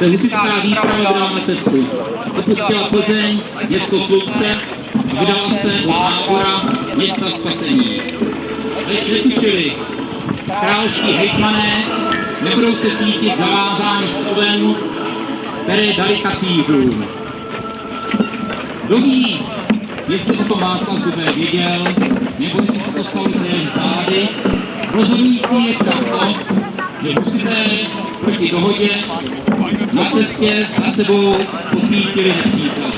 se husitská výprava vydala na cestu. Opustila Plzeň, město Slunce, a vydala se od nábora města Spasení. Když netušili, královští hejtmané nebudou se cítit zavázáni slovem, které dali kacířům. Kdo ví, jestli o tom Václav Zubé věděl, nebo jestli se to stalo z jejich zády, rozhodující je však to, že husité proti dohodě na cestě za sebou posvítili nepřítele.